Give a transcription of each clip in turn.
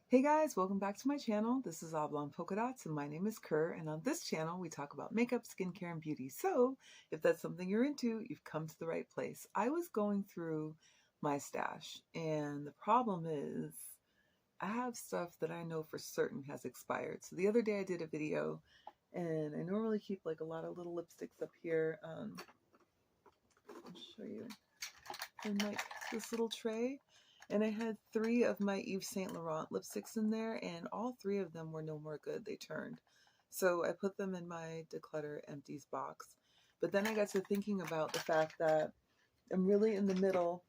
Hey guys, welcome back to my channel. This is Oblong Polka Dots and my name is Kerr, and on this channel we talk about makeup, skincare, and beauty. So if that's something you're into, you've come to the right place. I was going through my stash and the problem is I have stuff that I know for certain has expired. So the other day I did a video and I normally keep like a lot of little lipsticks up here. I'll show you in like this little tray. And I had 3 of my Yves Saint Laurent lipsticks in there, and all 3 of them were no more good. They turned. So I put them in my Declutter empties box. But then I got to thinking about the fact that I'm really in the middle.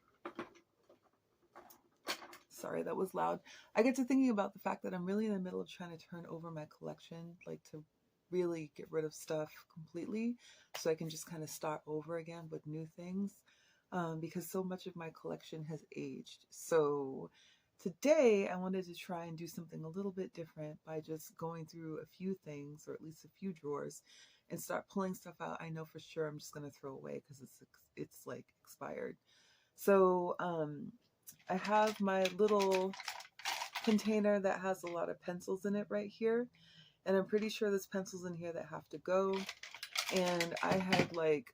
Sorry, that was loud. I get to thinking about the fact that I'm really in the middle of trying to turn over my collection, like to really get rid of stuff completely so I can just kind of start over again with new things. Because so much of my collection has aged. So today I wanted to try and do something a little bit different by just going through a few things, or at least a few drawers, and start pulling stuff out I know for sure I'm just going to throw away because it's like expired. So I have my little container that has a lot of pencils in it right here, and I'm pretty sure there's pencils in here that have to go. And I had like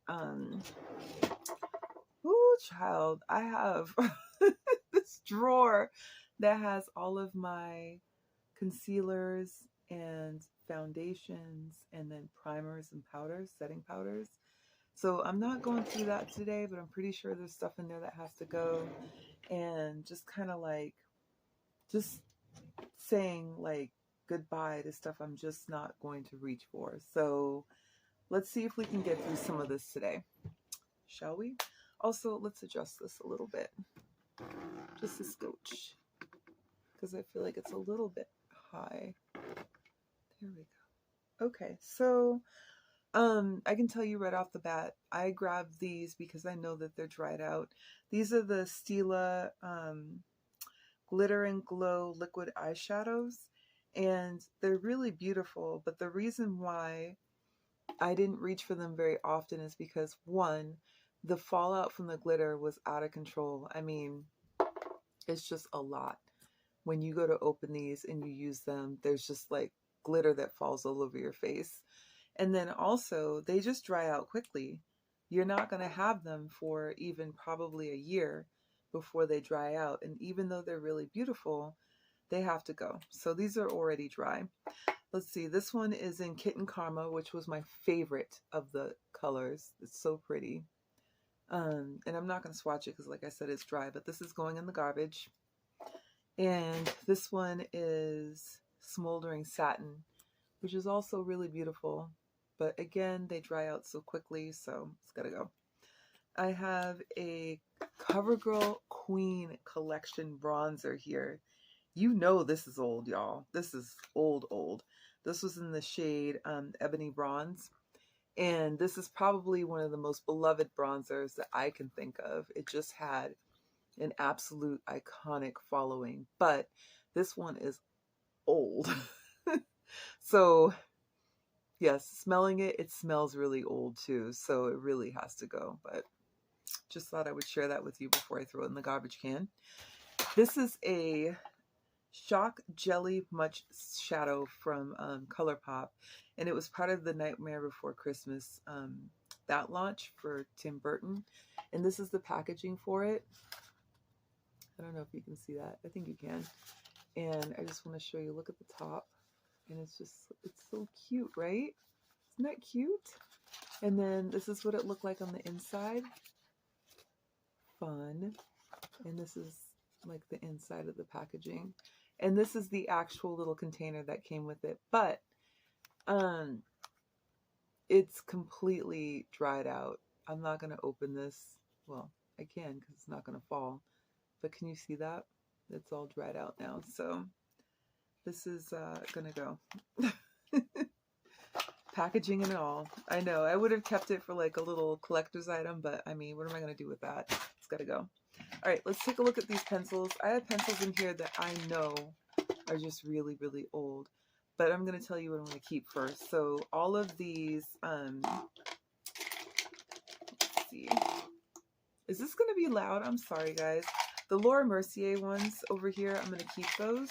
ooh, child, I have this drawer that has all of my concealers and foundations and then primers and powders, setting powders. So I'm not going through that today, but I'm pretty sure there's stuff in there that has to go. And just kind of like, just saying like goodbye to stuff I'm just not going to reach for. So let's see if we can get through some of this today. Shall we? Also, let's adjust this a little bit. Just a scotch. Because I feel like it's a little bit high. There we go. Okay, so I can tell you right off the bat, I grabbed these because I know that they're dried out. These are the Stila Glitter and Glow liquid eyeshadows. And they're really beautiful, but the reason why I didn't reach for them very often is because, one, the fallout from the glitter was out of control. I mean, it's just a lot. When you go to open these and you use them, there's just like glitter that falls all over your face. And then also, they just dry out quickly. You're not going to have them for even probably a year before they dry out. And even though they're really beautiful, they have to go. So these are already dry. Let's see, this one is in Kitten Karma, which was my favorite of the colors. It's so pretty. And I'm not going to swatch it because, like I said, it's dry, but this is going in the garbage. And this one is Smoldering Satin, which is also really beautiful. But again, they dry out so quickly, so it's got to go. I have a CoverGirl Queen Collection bronzer here. You know this is old, y'all. This is old, old. This was in the shade Ebony Bronze. And this is probably one of the most beloved bronzers that I can think of. It just had an absolute iconic following. But this one is old. So, yes, smelling it, it smells really old too. So it really has to go. But just thought I would share that with you before I throw it in the garbage can. This is a Shock Jelly Much Shadow from ColourPop, and it was part of the Nightmare Before Christmas that launch for Tim Burton, and this is the packaging for it. I don't know if you can see that. I think you can. And I just want to show you, look at the top, and it's so cute, right? Isn't that cute? And then this is what it looked like on the inside. Fun. And this is like the inside of the packaging. And this is the actual little container that came with it. But it's completely dried out. I'm not going to open this. Well, I can because it's not going to fall. But can you see that? It's all dried out now. So this is going to go. Packaging and all. I know. I would have kept it for like a little collector's item. But I mean, what am I going to do with that? It's got to go. All right, let's take a look at these pencils. I have pencils in here that I know are just really, really old, but I'm going to tell you what I'm going to keep first. So all of these, let's see. Is this going to be loud? I'm sorry, guys. The Laura Mercier ones over here, I'm going to keep those.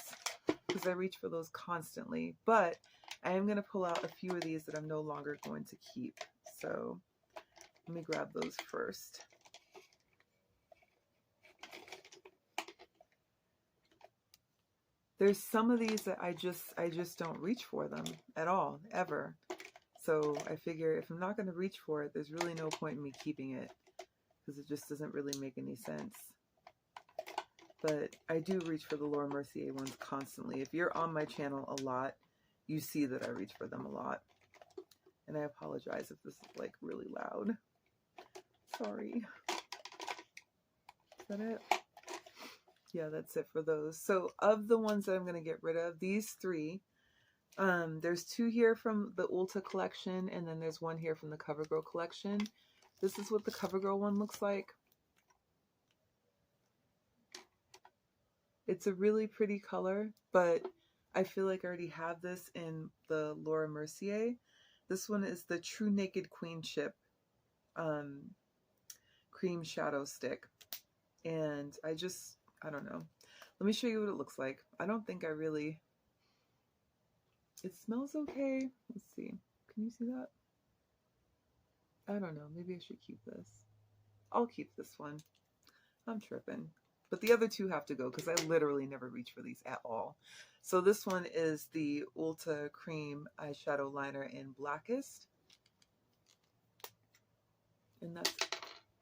because I reach for those constantly. But I am going to pull out a few of these that I'm no longer going to keep. So let me grab those first. There's some of these that I just don't reach for them at all, ever. So I figure if I'm not going to reach for it, there's really no point in me keeping it, because it just doesn't really make any sense. But I do reach for the Laura Mercier ones constantly. If you're on my channel a lot, you see that I reach for them a lot. And I apologize if this is like really loud. Sorry. Is that it? Yeah, that's it for those. So of the ones that I'm going to get rid of, these three, there's two here from the Ulta collection, and then there's one here from the CoverGirl collection. This is what the CoverGirl one looks like. It's a really pretty color, but I feel like I already have this in the Laura Mercier. This one is the True Naked Queen Chip Cream Shadow Stick. And I don't know. Let me show you what it looks like. I don't think I really... It smells okay. Let's see. Can you see that? I don't know. Maybe I should keep this. I'll keep this one. I'm tripping. But the other two have to go because I literally never reach for these at all. So this one is the Ulta Cream Eyeshadow Liner in Blackest. And that's...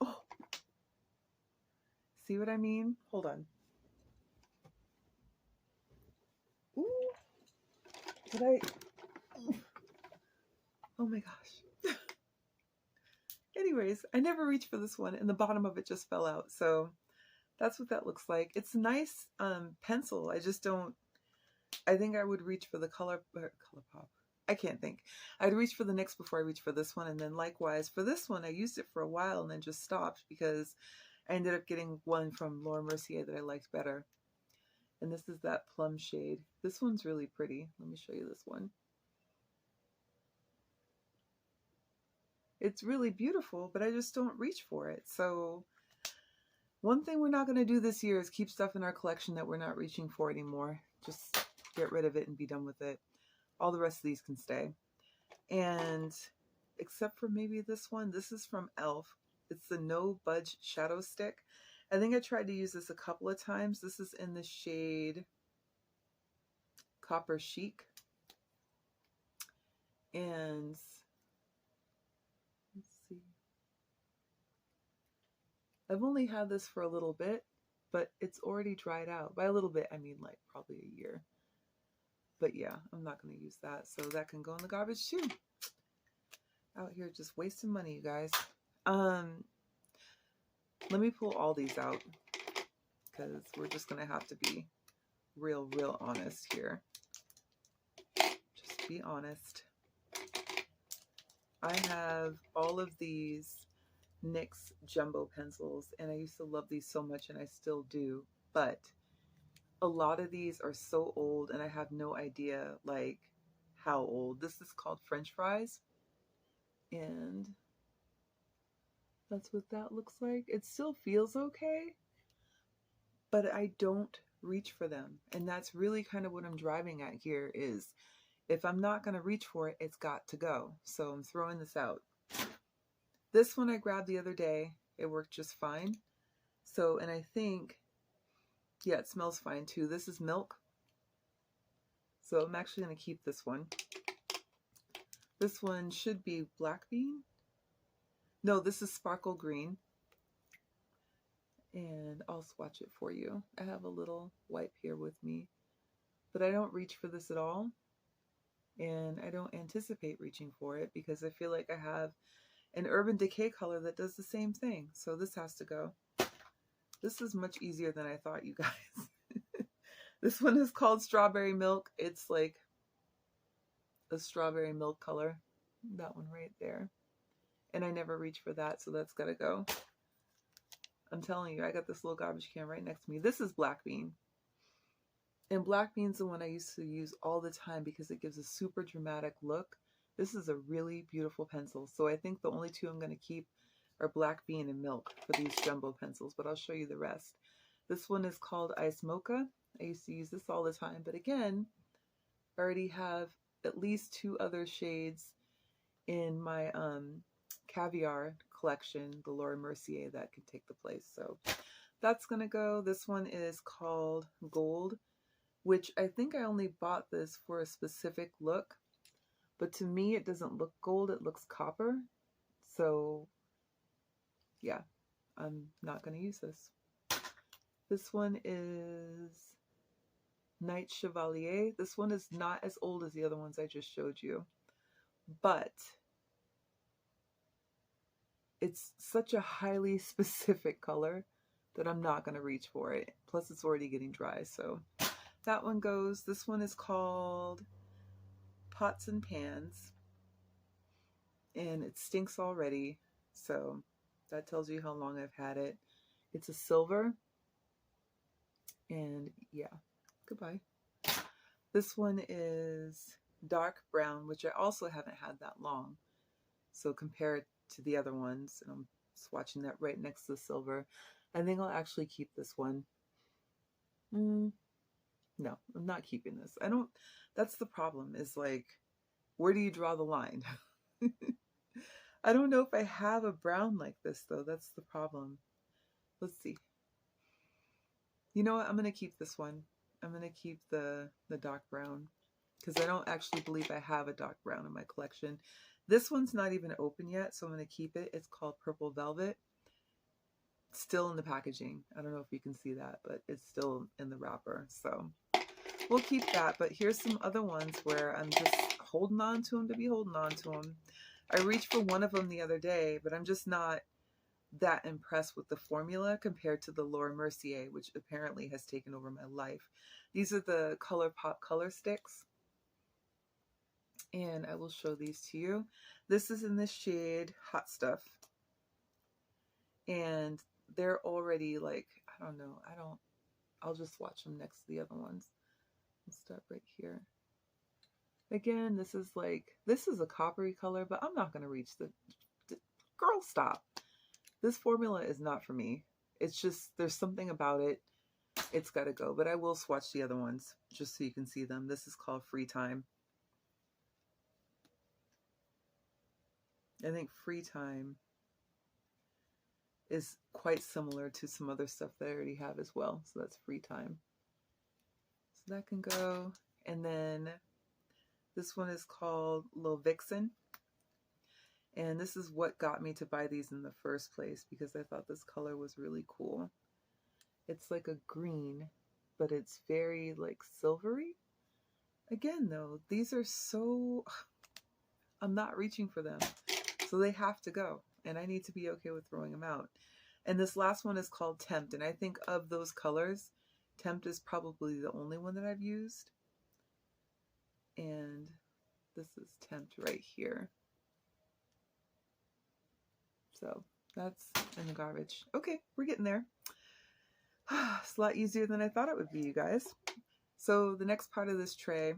Oh! See what I mean? Hold on. Ooh! Did I... Oh my gosh. Anyways, I never reached for this one, and the bottom of it just fell out. So that's what that looks like. It's a nice pencil. I just don't... I think I would reach for the ColourPop. I can't think. I'd reach for the NYX before I reach for this one, and then likewise for this one, I used it for a while and then just stopped because I ended up getting one from Laura Mercier that I liked better. And this is that plum shade. This one's really pretty. Let me show you this one. It's really beautiful, but I just don't reach for it. So one thing we're not going to do this year is keep stuff in our collection that we're not reaching for anymore. Just get rid of it and be done with it. All the rest of these can stay. And except for maybe this one, this is from e.l.f. It's the No Budge Shadow Stick. I think I tried to use this a couple of times. This is in the shade Copper Chic. And let's see. I've only had this for a little bit, but it's already dried out. By a little bit, I mean like probably a year. But yeah, I'm not going to use that. So that can go in the garbage too. Out here just wasting money, you guys. Let me pull all these out because we're just going to have to be real honest here. Just be honest. I have all of these NYX jumbo pencils, and I used to love these so much, and I still do. But a lot of these are so old, and I have no idea like how old. This is called French Fries, and that's what that looks like. It still feels okay, but I don't reach for them. And that's really kind of what I'm driving at here is if I'm not going to reach for it, it's got to go. So I'm throwing this out. This one I grabbed the other day. It worked just fine. So, and I think, yeah, it smells fine too. This is Milk. So I'm actually going to keep this one. This one should be Black Bean. No, this is Sparkle Green. And I'll swatch it for you. I have a little wipe here with me. But I don't reach for this at all. And I don't anticipate reaching for it because I feel like I have an Urban Decay color that does the same thing. So this has to go. This is much easier than I thought, you guys. This one is called Strawberry Milk. It's like a strawberry milk color. That one right there. And I never reach for that, so that's gotta go. I'm telling you, I got this little garbage can right next to me. This is Black Bean. And Black Bean's the one I used to use all the time because it gives a super dramatic look. This is a really beautiful pencil. So I think the only two I'm going to keep are Black Bean and Milk for these jumbo pencils, but I'll show you the rest. This one is called Ice Mocha, I used to use this all the time, but again, I already have at least 2 other shades in my caviar collection, the Laura Mercier, that can take the place. So that's gonna go. This one is called Gold, which I think I only bought this for a specific look, but to me it doesn't look gold, it looks copper. So yeah, I'm not gonna use this. This one is Night Chevalier. This one is not as old as the other ones I just showed you, but it's such a highly specific color that I'm not going to reach for it. Plus it's already getting dry, so that one goes. This one is called Pots and Pans, and it stinks already, so that tells you how long I've had it. It's a silver, and yeah, goodbye. This one is dark brown, which I also haven't had that long, so compare it to the other ones, and I'm swatching that right next to the silver. I think I'll actually keep this one. No, I'm not keeping this. I don't, that's the problem, is like, where do you draw the line? I don't know if I have a brown like this though. That's the problem. Let's see. You know what? I'm going to keep this one. I'm going to keep the dark brown because I don't actually believe I have a dark brown in my collection. This one's not even open yet, so I'm going to keep it. It's called Purple Velvet. Still in the packaging. I don't know if you can see that, but it's still in the wrapper. So we'll keep that. But here's some other ones where I'm just holding on to them to be holding on to them. I reached for one of them the other day, but I'm just not that impressed with the formula compared to the Laura Mercier, which apparently has taken over my life. These are the ColourPop color sticks, and I will show these to you. This is in the shade Hot Stuff, and they're already like, I don't know, I'll just swatch them next to the other ones. Let's start right here. Again, this is a coppery color, but I'm not going to reach the girl, stop. This formula is not for me. It's just, there's something about it. It's got to go. But I will swatch the other ones just so you can see them. This is called Free Time. I think Free Time is quite similar to some other stuff that I already have as well. So that's Free Time. So that can go. And then this one is called Lil Vixen. And this is what got me to buy these in the first place, because I thought this color was really cool. It's like a green, but it's very like silvery. Again though, these are so, I'm not reaching for them. So they have to go, and I need to be okay with throwing them out. And this last one is called Tempt, and I think of those colors, Tempt is probably the only one that I've used. And this is Tempt right here. So that's in the garbage. Okay, we're getting there. It's a lot easier than I thought it would be, you guys. So the next part of this tray,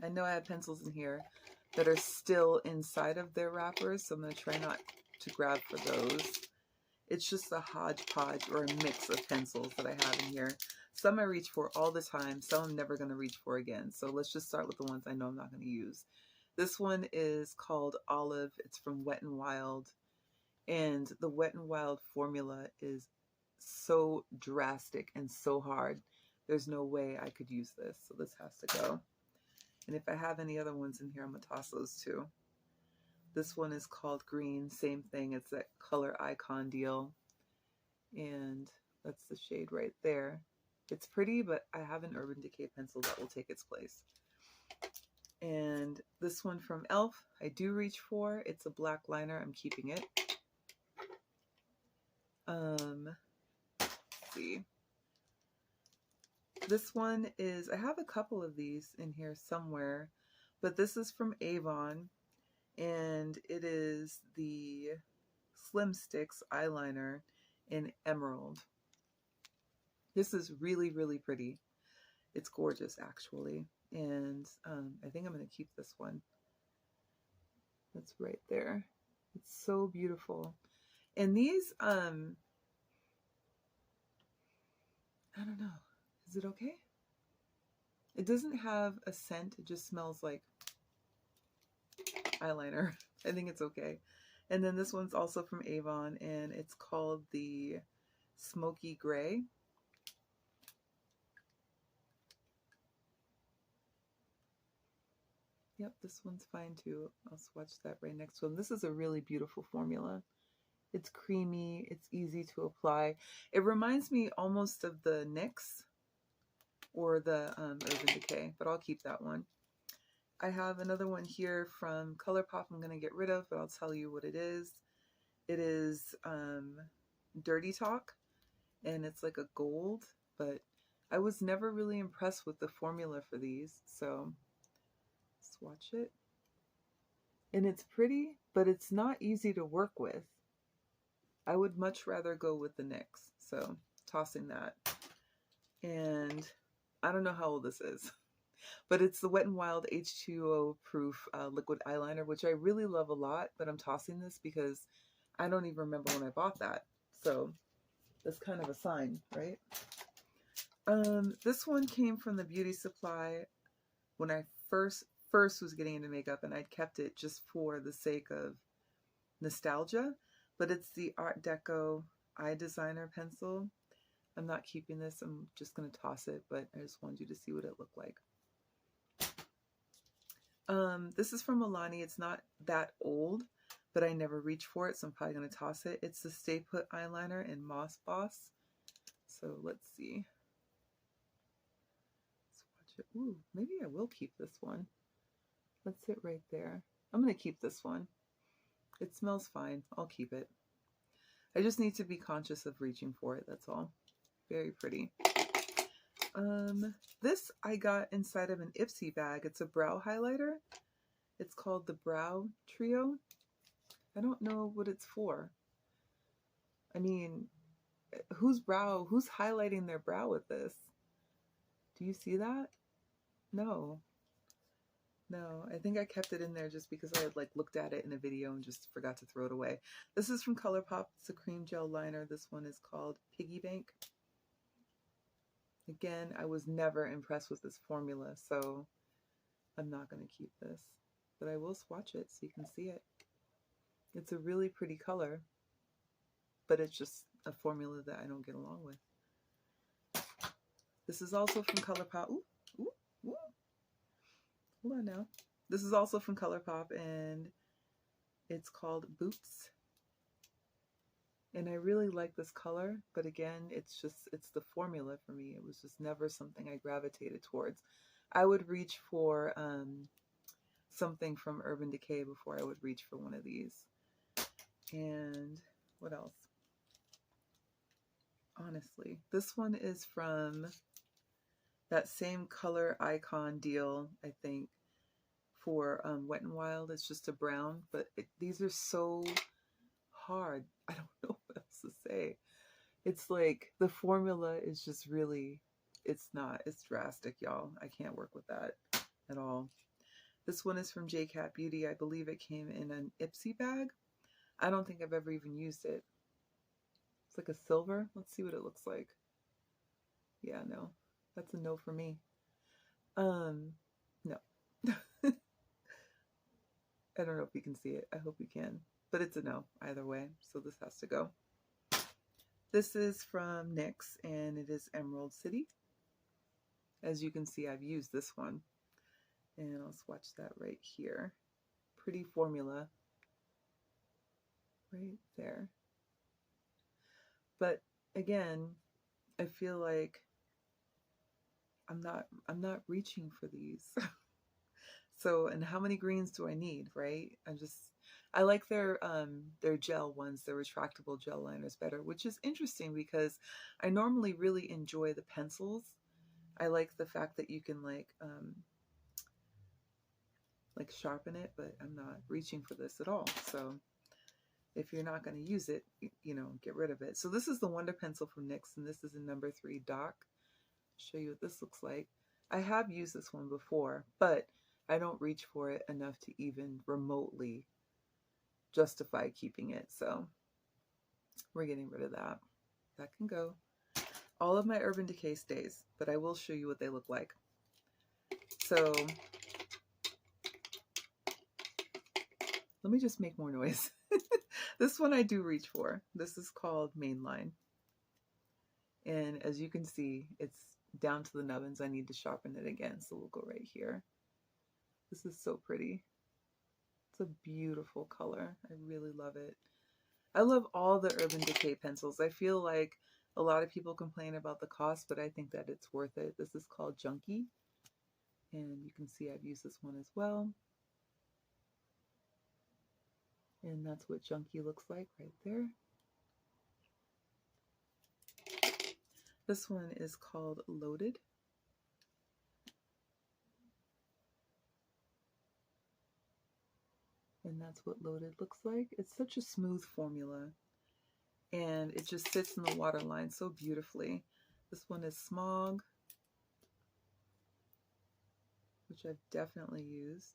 I know I have pencils in here that are still inside of their wrappers, so I'm going to try not to grab for those. It's just a hodgepodge or a mix of pencils that I have in here. Some I reach for all the time, some I'm never going to reach for again. So let's just start with the ones I know I'm not going to use. This one is called Olive. It's from Wet n Wild. And the Wet n Wild formula is so drastic and so hard. There's no way I could use this. So this has to go. And if I have any other ones in here, I'm going to toss those too. This one is called Green. Same thing. It's that color icon deal. And that's the shade right there. It's pretty, but I have an Urban Decay pencil that will take its place. And this one from e.l.f. I do reach for. It's a black liner. I'm keeping it. Let's see. This one is, I have a couple of these in here somewhere, but this is from Avon, and it is the Slim Sticks eyeliner in Emerald. This is really, really pretty. It's gorgeous, actually. And I think I'm going to keep this one. That's right there. It's so beautiful. And these, I don't know. Is it okay? It doesn't have a scent. It just smells like eyeliner. I think it's okay. And then this one's also from Avon, and it's called the Smoky Gray. Yep, this one's fine too. I'll swatch that right next to them. This is a really beautiful formula. It's creamy, it's easy to apply. It reminds me almost of the NYX or the Urban Decay, but I'll keep that one. I have another one here from ColourPop I'm going to get rid of, but I'll tell you what it is. It is Dirty Talk, and it's like a gold, but I was never really impressed with the formula for these, so swatch it. And it's pretty, but it's not easy to work with. I would much rather go with the NYX, so tossing that. And I don't know how old this is, but it's the Wet n Wild H2O proof liquid eyeliner, which I really love a lot, but I'm tossing this because I don't even remember when I bought that. So that's kind of a sign, right? This one came from the beauty supply when I first was getting into makeup, and I'd kept it just for the sake of nostalgia, but it's the Art Deco Eye Designer pencil. I'm not keeping this. I'm just going to toss it, but I just wanted you to see what it looked like. This is from Milani. It's not that old, but I never reach for it, so I'm probably going to toss it. It's the Stay Put eyeliner in Moss Boss. So let's see. Let's watch it. Ooh, maybe I will keep this one. Let's sit right there. I'm going to keep this one. It smells fine. I'll keep it. I just need to be conscious of reaching for it, that's all. Very pretty. This I got inside of an Ipsy bag. It's a brow highlighter. It's called the Brow Trio. I don't know what it's for. I mean, who's highlighting their brow with this? Do you see that? No. No, I think I kept it in there just because I had like looked at it in a video and just forgot to throw it away. This is from ColourPop. It's a cream gel liner. This one is called Piggy Bank. Again, I was never impressed with this formula, so I'm not going to keep this. But I will swatch it so you can see it. It's a really pretty color, but it's just a formula that I don't get along with. This is also from ColourPop. Ooh, ooh, ooh. Hold on now. This is also from ColourPop, and it's called Boots. And I really like this color, but again, it's the formula for me. It was just never something I gravitated towards. I would reach for something from Urban Decay before I would reach for one of these. And what else? Honestly, this one is from that same Color Icon deal, I think, for Wet n Wild. It's just a brown, but these are so hard. I don't know what else to say. It's like the formula is just really, it's drastic, y'all. I can't work with that at all. This one is from JCat Beauty. I believe it came in an Ipsy bag. I don't think I've ever even used it. It's like a silver. Let's see what it looks like. Yeah, no. That's a no for me. No. I don't know if you can see it. I hope you can. But it's a no either way. So this has to go. This is from NYX, and it is Emerald City. As you can see, I've used this one. And I'll swatch that right here. Pretty formula. Right there. But again, I feel like I'm not reaching for these. So, and how many greens do I need, right? I like their gel ones, their retractable gel liners better, which is interesting because I normally really enjoy the pencils. I like the fact that you can like sharpen it, but I'm not reaching for this at all. So if you're not going to use it, you know, get rid of it. So this is the Wonder Pencil from NYX, and this is in number 3 Doc. Show you what this looks like. I have used this one before, but I don't reach for it enough to even remotely justify keeping it. So we're getting rid of that. That can go. All of my Urban Decay stays, but I will show you what they look like. So let me just make more noise. This one I do reach for. This is called Mainline. And as you can see, it's down to the nubbins. I need to sharpen it again, so we'll go right here. This is so pretty. It's a beautiful color. I really love it. I love all the Urban Decay pencils. I feel like a lot of people complain about the cost, but I think that it's worth it. This is called Junkie. And you can see I've used this one as well. And that's what Junkie looks like right there. This one is called Loaded. And that's what Loaded looks like. It's such a smooth formula. And it just sits in the waterline so beautifully. This one is Smog, which I've definitely used.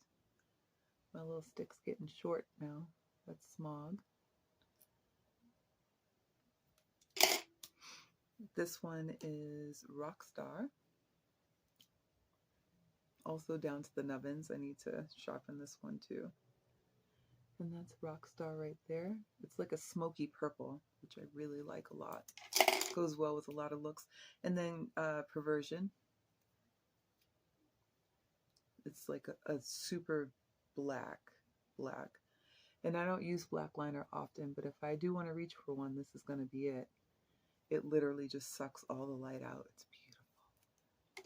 My little stick's getting short now. That's Smog. This one is Rockstar. Also down to the nubbins. I need to sharpen this one too. And that's Rockstar right there. It's like a smoky purple, which I really like a lot. Goes well with a lot of looks. And then Perversion. It's like a super black. And I don't use black liner often, but if I do want to reach for one, this is going to be it. It literally just sucks all the light out. It's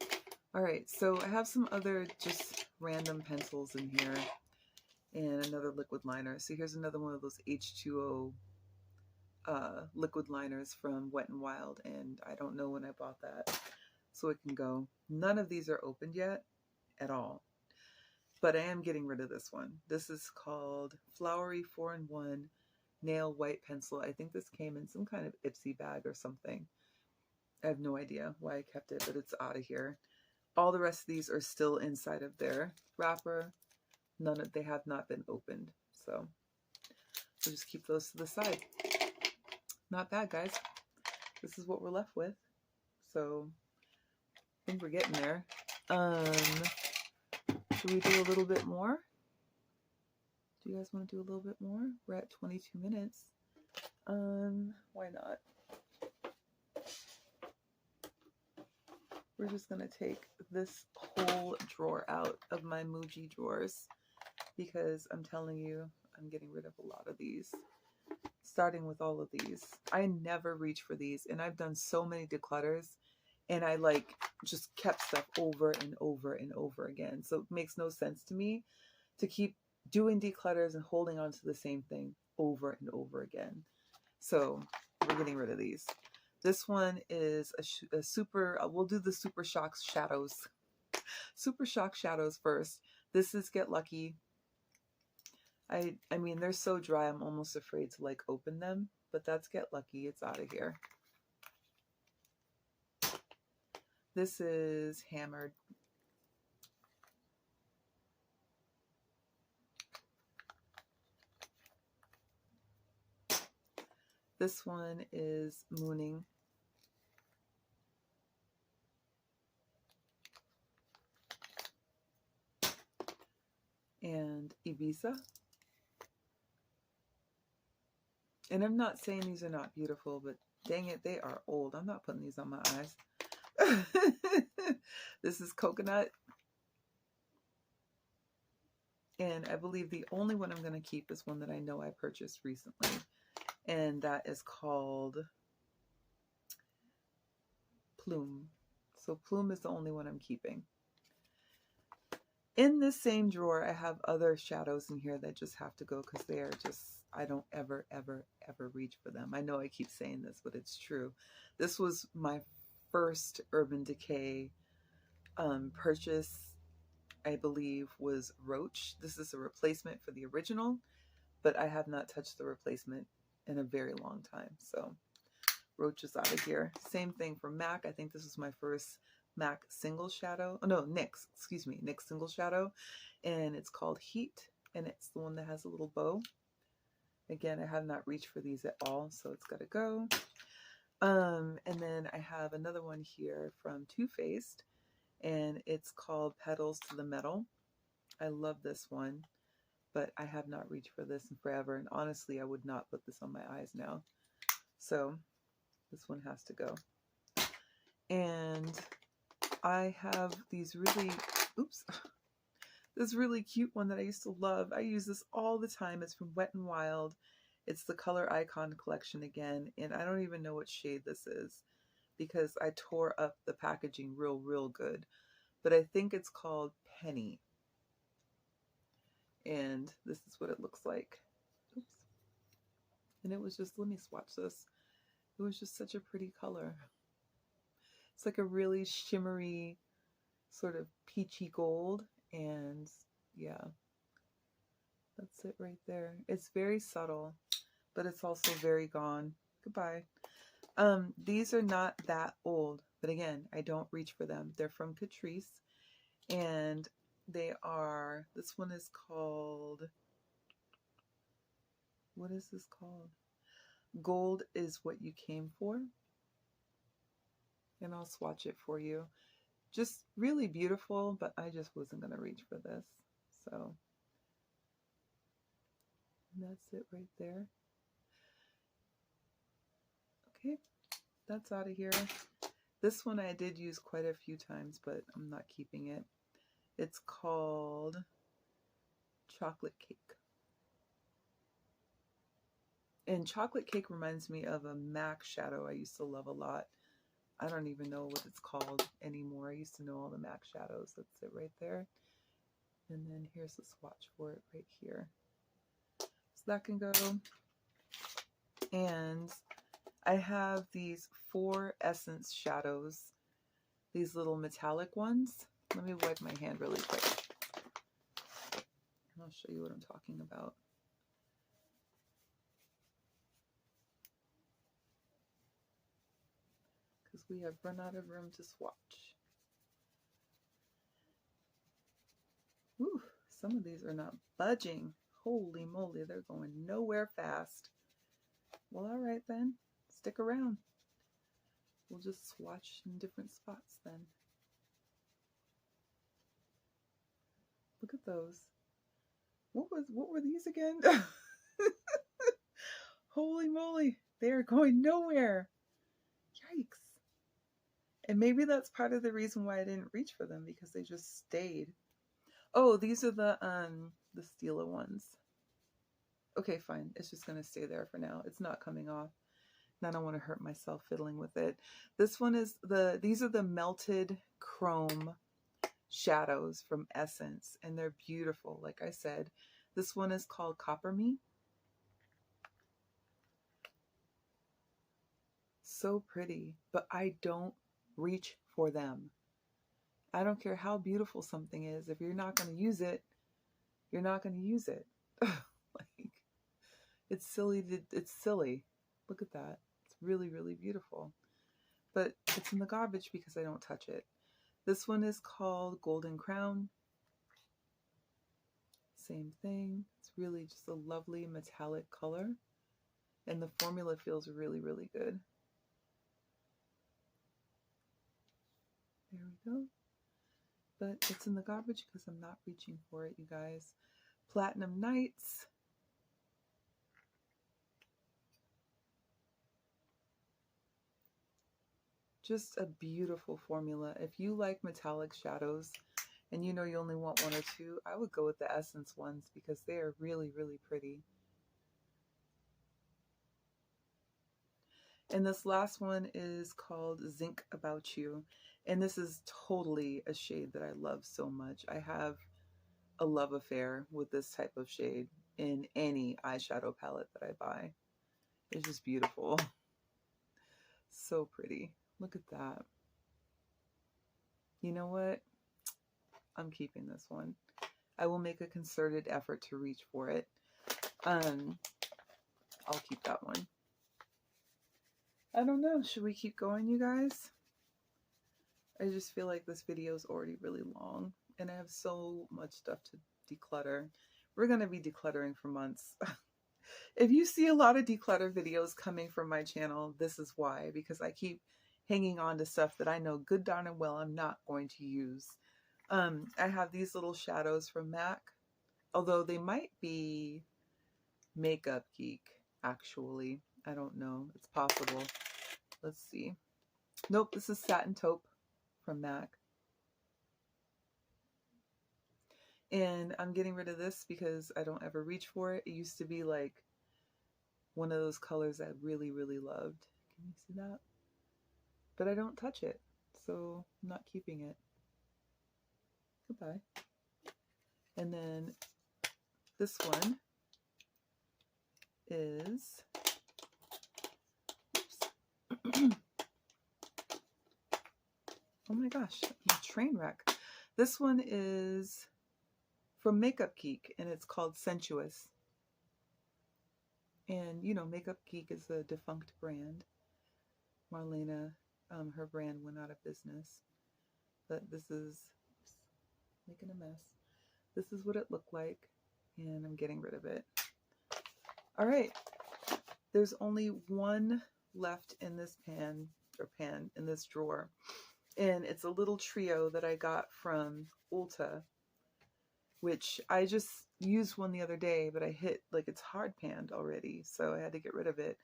beautiful. All right, so I have some other just random pencils in here and another liquid liner. So here's another one of those H2O liquid liners from Wet n Wild, and I don't know when I bought that, so it can go. None of these are opened yet at all, but I am getting rid of this one. This is called Flowery 4-in-1 Nail White Pencil. I think this came in some kind of Ipsy bag or something. I have no idea why I kept it, but it's out of here. All the rest of these are still inside of their wrapper. They have not been opened, so we'll just keep those to the side. Not bad, guys. This is what we're left with. So I think we're getting there. Should we do a little bit more? Do you guys want to do a little bit more? We're at 22 minutes. Why not? We're just gonna take this whole drawer out of my Muji drawers because I'm telling you, I'm getting rid of a lot of these. Starting with all of these. I never reach for these, and I've done so many declutters, and I like just kept stuff over and over and over again. So it makes no sense to me to keep doing declutters and holding on to the same thing over and over again. So we're getting rid of these. This one is a super, we'll do the Super Shock Shadows. Super Shock Shadows first. This is Get Lucky. I mean, they're so dry, I'm almost afraid to like open them, but that's Get Lucky. It's out of here. This is Hammered. This one is Mooning. And Ibiza. And I'm not saying these are not beautiful, but dang it, they are old. I'm not putting these on my eyes. This is Coconut. And I believe the only one I'm going to keep is one that I know I purchased recently. And that is called Plume. So Plume is the only one I'm keeping. In this same drawer, I have other shadows in here that just have to go because they are just, I don't ever reach for them. I know I keep saying this, but it's true. This was my first Urban Decay purchase, I believe, was Roach. This is a replacement for the original, but I have not touched the replacement in a very long time. So Roach is out of here. Same thing for MAC. I think this was my first MAC single shadow. Oh no, NYX, excuse me, NYX single shadow. And it's called Heat, and it's the one that has a little bow. Again, I have not reached for these at all, so it's got to go. And then I have another one here from Too Faced, and it's called Petals to the Metal. I love this one, but I have not reached for this in forever. And honestly, I would not put this on my eyes now. So this one has to go. And I have these really, oops, this really cute one that I used to love. I use this all the time. It's from Wet n Wild. It's the Color Icon collection again, and I don't even know what shade this is because I tore up the packaging real good. But I think it's called Penny. And this is what it looks like. Oops. And it was just, let me swatch this. It was just such a pretty color. It's like a really shimmery, sort of peachy gold. And yeah, that's it right there. It's very subtle, but it's also very gone. Goodbye. These are not that old, but again, I don't reach for them. They're from Catrice, and they are, this one is called, what is this called? Gold is What You Came For. And I'll swatch it for you. Just really beautiful, but I just wasn't going to reach for this. So that's it right there. Okay, that's out of here. This one I did use quite a few times, but I'm not keeping it. It's called Chocolate Cake. And Chocolate Cake reminds me of a MAC shadow I used to love a lot. I don't even know what it's called anymore. I used to know all the MAC shadows. That's it right there. And then here's the swatch for it right here. So that can go. And I have these 4 Essence shadows. These little metallic ones. Let me wipe my hand really quick. And I'll show you what I'm talking about. Because we have run out of room to swatch. Whew, some of these are not budging. Holy moly, they're going nowhere fast. Well, all right then. Stick around. We'll just swatch in different spots then. Look at those. What were these again? Holy moly, they are going nowhere. Yikes. And maybe that's part of the reason why I didn't reach for them, because they just stayed. Oh, these are the Stila ones. Okay, fine. It's just going to stay there for now. It's not coming off. And I don't want to hurt myself fiddling with it. This one is these are the Melted Chrome shadows from Essence, and they're beautiful. Like I said, this one is called Copper Me. So pretty, but I don't reach for them. I don't care how beautiful something is. If you're not going to use it, you're not going to use it. Like, it's silly. It's silly. Look at that. It's really beautiful. But it's in the garbage because I don't touch it. This one is called Golden Crown. Same thing. It's really just a lovely metallic color. And the formula feels really good. There we go. But it's in the garbage because I'm not reaching for it, you guys. Platinum Nights. Just a beautiful formula. If you like metallic shadows and you know you only want 1 or 2, I would go with the Essence ones because they are really pretty. And this last one is called Zinc About You. And this is totally a shade that I love so much. I have a love affair with this type of shade in any eyeshadow palette that I buy. It's just beautiful. So pretty. Look at that. You know what? I'm keeping this one. I will make a concerted effort to reach for it. I'll keep that one. I don't know. Should we keep going, you guys? I just feel like this video is already really long, and I have so much stuff to declutter. We're going to be decluttering for months. If you see a lot of declutter videos coming from my channel, this is why, because I keep hanging on to stuff that I know good darn and well I'm not going to use. I have these little shadows from MAC, although they might be Makeup Geek, actually. I don't know. It's possible. Let's see. Nope, this is Satin Taupe from MAC. And I'm getting rid of this because I don't ever reach for it. It used to be like one of those colors I really, really loved. Can you see that? But I don't touch it, so I'm not keeping it. Goodbye. And then this one is, oops. Oh my gosh, I'm a train wreck. This one is from Makeup Geek, and it's called Sensuous. And, you know, Makeup Geek is a defunct brand. Marlena, her brand went out of business. But this is, oops, making a mess. This is what it looked like, and I'm getting rid of it. All right, there's only one left in this pan in this drawer. And it's a little trio that I got from Ulta, which I just used one the other day, but I hit like it's hard panned already, so I had to get rid of it.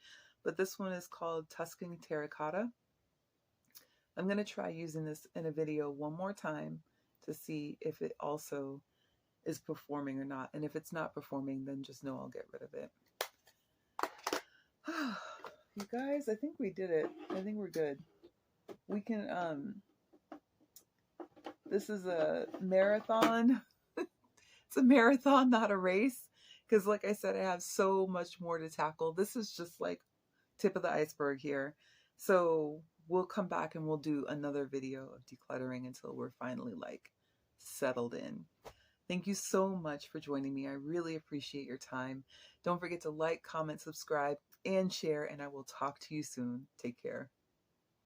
But this one is called Tuscan Terracotta. I'm going to try using this in a video one more time to see if it also is performing or not. And if it's not performing, then just know I'll get rid of it. You guys, I think we did it. I think we're good. We can, this is a marathon. It's a marathon, not a race. Because like I said, I have so much more to tackle. This is just like tip of the iceberg here. So we'll come back and we'll do another video of decluttering until we're finally like settled in. Thank you so much for joining me. I really appreciate your time. Don't forget to like, comment, subscribe, and share, and I will talk to you soon. Take care.